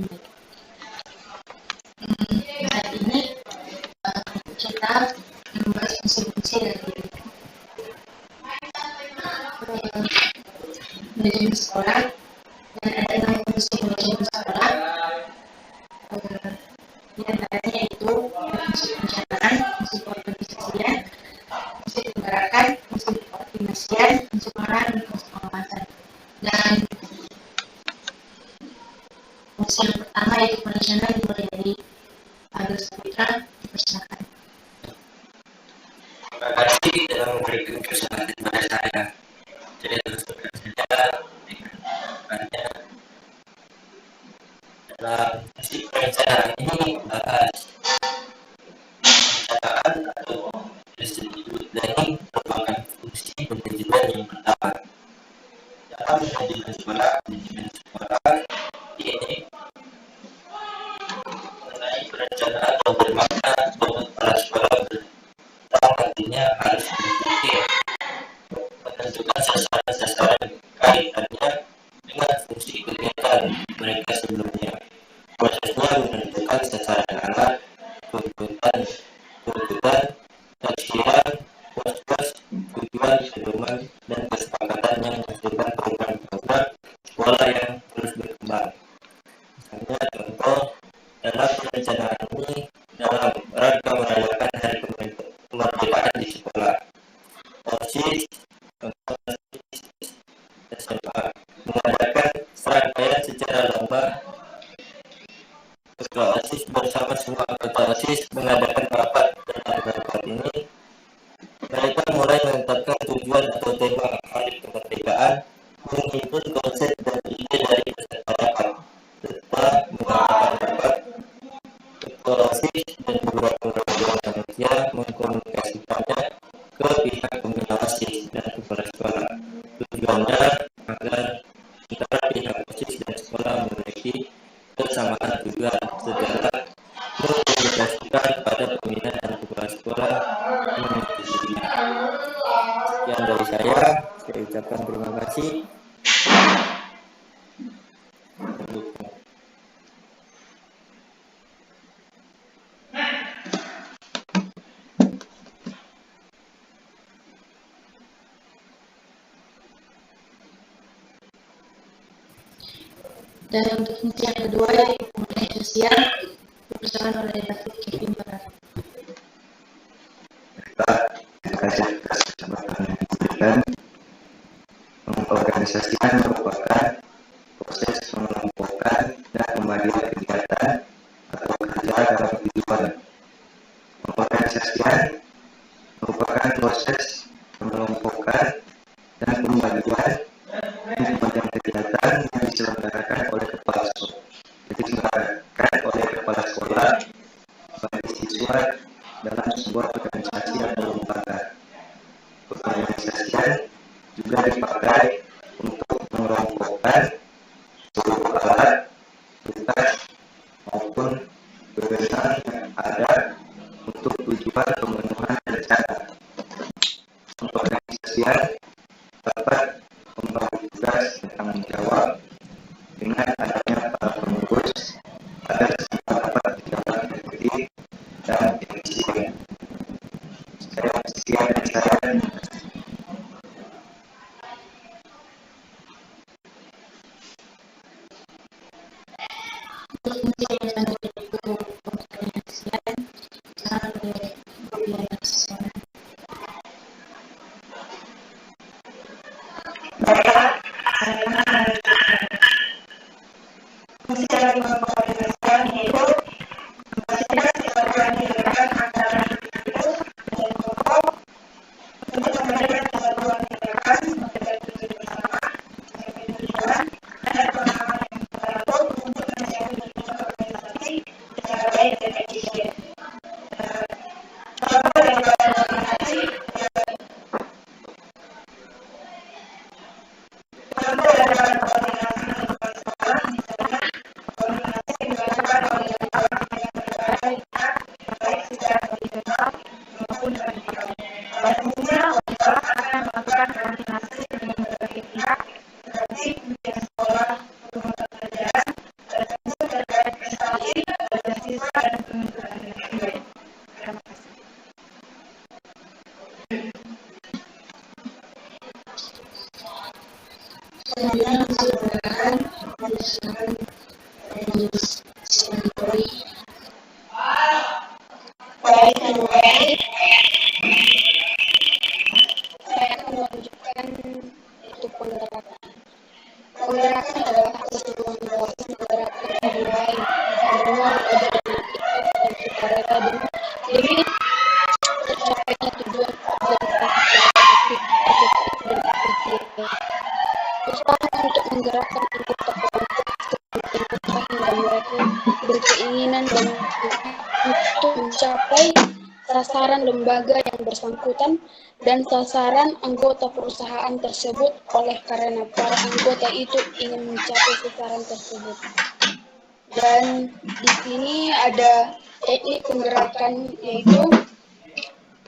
baik. Saat ini kita membahas fungsi-fungsi dari manajemen sekolah, dan ada 6 fungsi manajemen sekolah. Di antaranya yaitu fungsi perencanaan, fungsi pengorganisasian, fungsi penggerakan, fungsi koordinasian, fungsi pengarahan, dan fungsi pengawasan. Dan fungsi yang pertama yaitu perencanaan dimulai dari Agus Saputra, dipersilakan. Terima kasih telah memberikan kesempatan kepada saya. Saya terus terang saja dengan dalam fungsi perencanaan ini membahas perencanaan atau distributed planning merupakan fungsi manajemen yang pertama. Dalam manajemen sekolah ini mengenai perencanaan atau bermakna bahwa kepala sekolah artinya harus berpikir menentukan sasaran-sasaran kaitannya dengan fungsi kegiatan mereka sebelumnya. Prosesnya menentukan sasaran alat, tuntutan, taksiran, pos-pos, tujuan, pedoman, dan kesepakatan yang menghasilkan program-program sekolah yang terus berkembang. Misalnya contoh, dalam perencanaan ini dalam rangka merayakan hari kemerdekaan di sekolah, OSIS, SMA mengadakan serangkaian secara lomba. Ketua OSIS bersama semua anggota OSIS mengadakan rapat. Dalam rapat ini mereka mulai menetapkan tujuan atau tema hari kemerdekaan, menghimpun konsep dan ide dari peserta rapat. Setelah mengadakan rapat, ketua OSIS dan beberapa manusia mengkomunikasikannya ke pihak pembina OSIS dan kepala sekolah. Tujuannya agar antara pihak OSIS dan sekolah memiliki kesamaan tujuan, segera mengkomunikasikan kepada pembina dan kepala sekolah menyetujui. Sekian dari saya ucapkan terima kasih. Dan untuk fungsi yang kedua yaitu pengorganisasian, dipersilakan oleh David Kevin Barat. Terima kasih atas kesempatan yang diberikan. Pengorganisasian merupakan proses mengelompokkan dan pembagian kegiatan atau kerja dalam kehidupan. Pengorganisasian merupakan proses mengelompokkan dan pembagian kegiatan yang diselenggarakan oleh kepala sekolah. Bagi siswa dalam sebuah organisasi atau lembaga. Pengorganisasian juga dipakai untuk mengelompokkan seluruh alat, tugas maupun kewenangan yang ada untuk tujuan pemenuhan rencana. Pengorganisasian dapat membagi tugas dan tanggung jawab dengan adanya para pengurus agar semua dapat berjalan efektif dan efisien. Sekian dari saya. Untuk fungsi yang selanjutnya yaitu pengorganisasian, dipersilakan oleh Rupiah Siswana. Fungsi dari pengorganisasian yaitu memastikan kesatuan gerakan antara individu dan kelompok untuk memberikan kesatuan gerakan mencapai tujuan bersama, mencapai tujuan dan pemahaman yang terbentuk untuk mencapai tujuan organisasi secara baik dan efisien. Contoh dari organisasi evaluasi pada siswa dan pengumpulan nilai. Terima kasih. Selanjutnya masih menggunakan penyusunan sendiri. Baik, Saya akan melanjutkan itu penggerakan. Penggerakan adalah keseluruhan kawasan menggerakkan dimulai semua belajar beraktivitas dan sukarela demi tercapainya tujuan-tujuan efektif dan efisien. Usaha untuk menggerakkan anggota kelompok sebagai hingga mereka berkeinginan dan untuk mencapai sasaran lembaga yang bersangkutan dan sasaran anggota perusahaan tersebut oleh karena para anggota itu ingin mencapai sasaran tersebut. Dan di sini ada teknik penggerakan yaitu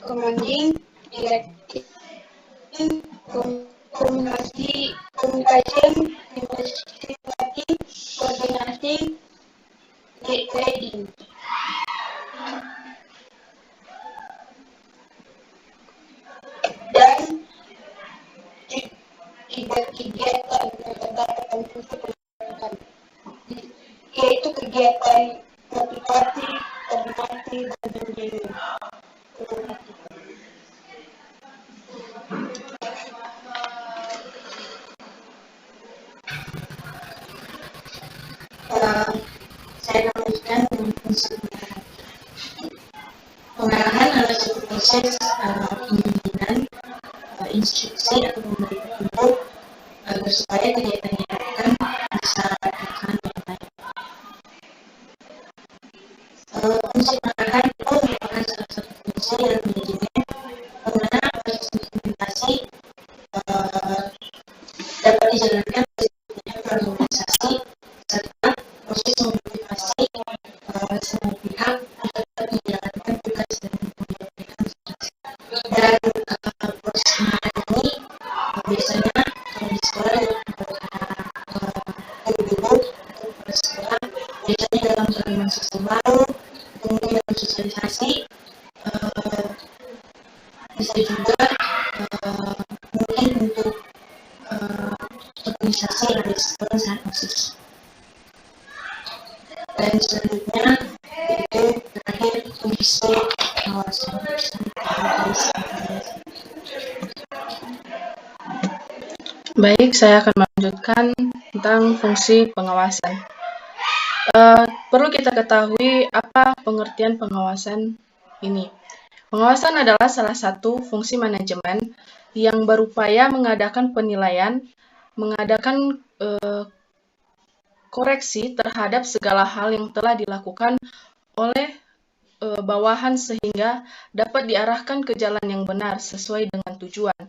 commanding, directing, communication, investigating, coordinating, leading. Dan kegiatan yang terdapat dalam fungsi pendidikan, yaitu kegiatan motivasi, koordinasi, dan bimbingan. Saya lanjutkan dengan fungsi pengarahan. Pengarahan adalah suatu proses pembimbingan, instruksi atau memberi petunjuk agar supaya kegiatan yang dilakukan bisa dilakukan dengan baik. Fungsi pengarahan itu merupakan salah satu fungsi dalam manajemen, bagaimana proses implementasi dapat dijalankan dengan organisasi serta proses memotivasi semua pihak untuk dapat menjalankan tugas dan menyampaikan tugas. Dan proses pengarahan ini biasanya kalau di sekolah guru-guru atau kepala sekolah biasanya dalam jaringan sosial baru, kemudian dalam sosialisasi, bisa juga mungkin untuk organisasi yang ada di sekolah saat OSIS. Dan selanjutnya itu terakhir fungsi pengawasan. Baik, saya akan melanjutkan tentang fungsi pengawasan. Perlu kita ketahui apa pengertian pengawasan ini. Pengawasan adalah salah satu fungsi manajemen yang berupaya mengadakan penilaian, mengadakan koreksi terhadap segala hal yang telah dilakukan oleh bawahan sehingga dapat diarahkan ke jalan yang benar sesuai dengan tujuan.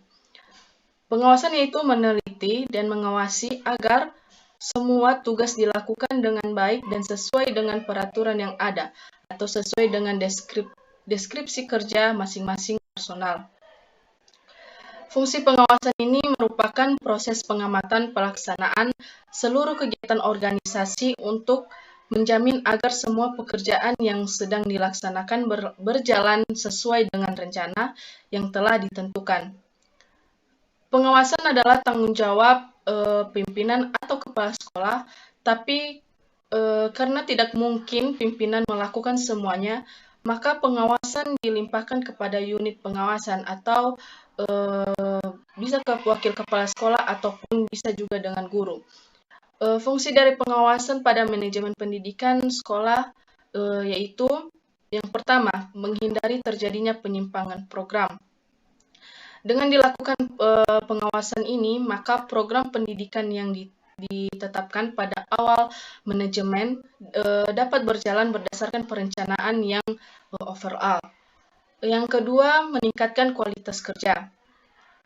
Pengawasan yaitu meneliti dan mengawasi agar semua tugas dilakukan dengan baik dan sesuai dengan peraturan yang ada atau sesuai dengan deskripsi kerja masing-masing personal. Fungsi pengawasan ini merupakan proses pengamatan pelaksanaan seluruh kegiatan organisasi untuk menjamin agar semua pekerjaan yang sedang dilaksanakan berjalan sesuai dengan rencana yang telah ditentukan. Pengawasan adalah tanggung jawab pimpinan atau kepala sekolah, tapi karena tidak mungkin pimpinan melakukan semuanya, maka pengawasan dilimpahkan kepada unit pengawasan atau bisa ke wakil kepala sekolah ataupun bisa juga dengan guru. Fungsi dari pengawasan pada manajemen pendidikan sekolah yaitu yang pertama, menghindari terjadinya penyimpangan program. Dengan dilakukan pengawasan ini, maka program pendidikan yang ditetapkan pada awal manajemen dapat berjalan berdasarkan perencanaan yang overall. Yang kedua, meningkatkan kualitas kerja.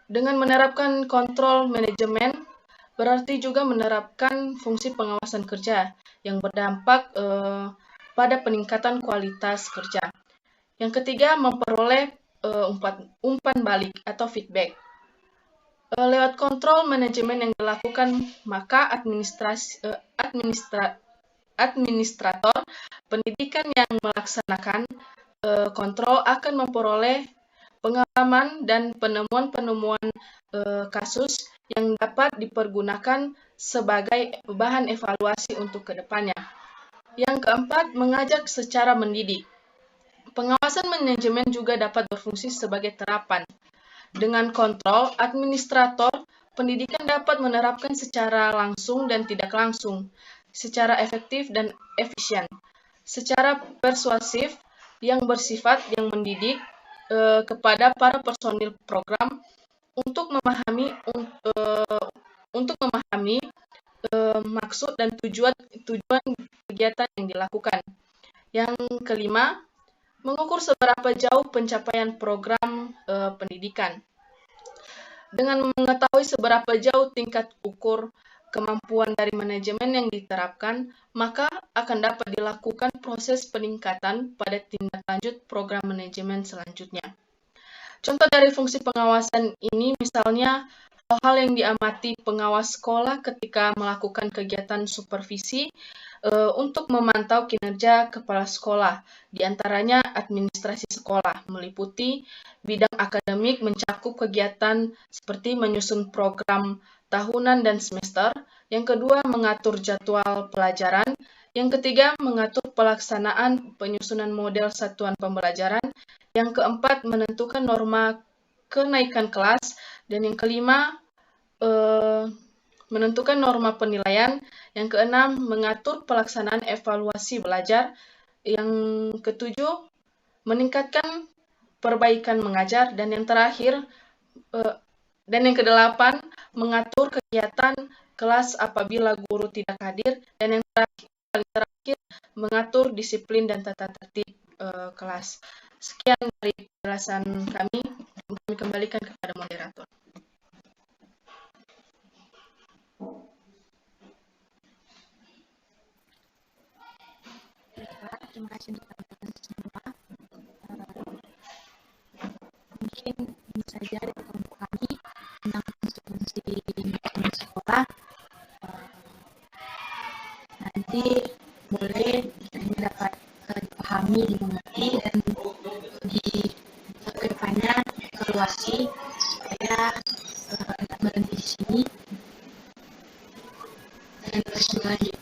Dengan menerapkan kontrol manajemen, berarti juga menerapkan fungsi pengawasan kerja yang berdampak pada peningkatan kualitas kerja. Yang ketiga, memperoleh umpan balik atau feedback. Lewat kontrol manajemen yang dilakukan, maka administrator pendidikan yang melaksanakan kontrol akan memperoleh pengalaman dan penemuan-penemuan kasus yang dapat dipergunakan sebagai bahan evaluasi untuk kedepannya. Yang keempat, mengajak secara mendidik. Pengawasan manajemen juga dapat berfungsi sebagai terapan. Dengan kontrol, administrator pendidikan dapat menerapkan secara langsung dan tidak langsung, secara efektif dan efisien, secara persuasif yang bersifat yang mendidik kepada para personil program untuk memahami maksud dan tujuan kegiatan yang dilakukan. Yang kelima, mengukur seberapa jauh pencapaian program pendidikan. Dengan mengetahui seberapa jauh tingkat ukur kemampuan dari manajemen yang diterapkan, maka akan dapat dilakukan proses peningkatan pada tindak lanjut program manajemen selanjutnya. Contoh dari fungsi pengawasan ini misalnya hal-hal yang diamati pengawas sekolah ketika melakukan kegiatan supervisi untuk memantau kinerja kepala sekolah, diantaranya administrasi sekolah, meliputi bidang akademik mencakup kegiatan seperti menyusun program tahunan dan semester, yang kedua mengatur jadwal pelajaran, yang ketiga mengatur pelaksanaan penyusunan model satuan pembelajaran, yang keempat menentukan norma kenaikan kelas, dan yang kelima menentukan norma penilaian, yang keenam mengatur pelaksanaan evaluasi belajar, yang ketujuh meningkatkan perbaikan mengajar, dan yang terakhir dan yang kedelapan mengatur kegiatan kelas apabila guru tidak hadir, dan yang terakhir mengatur disiplin dan tata tertib kelas. Sekian dari penjelasan kami kembalikan kepada moderator. Terima kasih untuk teman-teman semua. Mungkin ini saja dari kelompok kami tentang fungsi manajemen sekolah. Nanti boleh ini dapat dipahami, dimengerti, dan di kedepannya evaluasi supaya tidak berhenti di sini dan terus berlanjut.